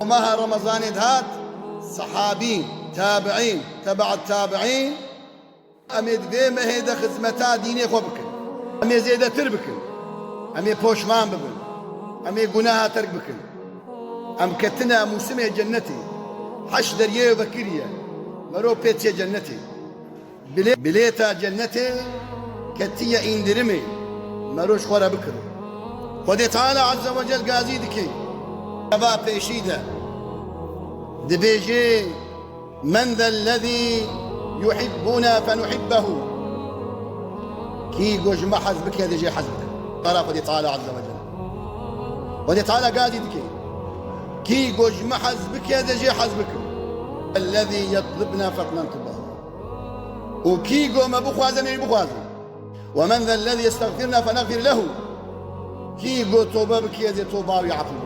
ومها رمضان هات صحابين تابعين تبع التابعين امید وی مهیده خدمتا دینی خو بکن امی زیده تر بکن امی پوشمان ببن امی گناه ترک بکن ام کتنا موسم جنتی حش دریه و بکریه مرو پیتي جنتي بليتا جنتي كتية اندرمي مروش خورا بكر ودي تعالى عز وجل قازيدكي أبا بيشيدة دبيجي من ذا الذي يحبنا فنحبه كي قوج ما حزبك يا دي حزبك طرف ودي تعالى عز وجل ودي تعالى قازيدكي كي قوج ما حزبك يا دي حزبك الذي يطلبنا فننطبه وكي ما بخوازن بخوازن ومن ذا الذي يستغفرنا فنغفر له كي قو توبة بك يدي توبة ويعطل